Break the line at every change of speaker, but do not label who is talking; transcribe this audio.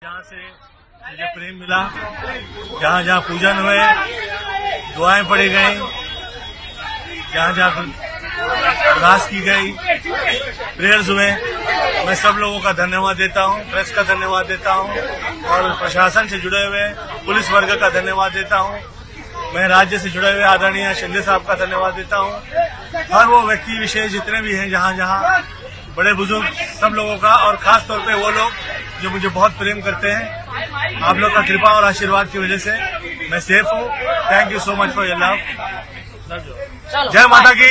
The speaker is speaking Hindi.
जहाँ से मुझे प्रेम मिला, जहाँ जहाँ पूजन हुए, दुआएं पढ़ी गई, जहाँ जहाँ अरदास की गई, प्रेयर्स हुए, मैं सब लोगों का धन्यवाद देता हूँ, प्रेस का धन्यवाद देता हूँ और प्रशासन से जुड़े हुए पुलिस वर्ग का धन्यवाद देता हूँ। मैं राज्य से जुड़े हुए आदरणीय शिंदे साहब का धन्यवाद देता हूँ। हर वो व्यक्ति विशेष जितने भी हैं, जहाँ जहाँ बड़े बुजुर्ग, सब लोगों का, और खास तौर पे वो लोग जो मुझे बहुत प्रेम करते हैं। आप लोग का कृपा और आशीर्वाद की वजह से मैं सेफ हूँ। Thank you so much for your love. जय माता की।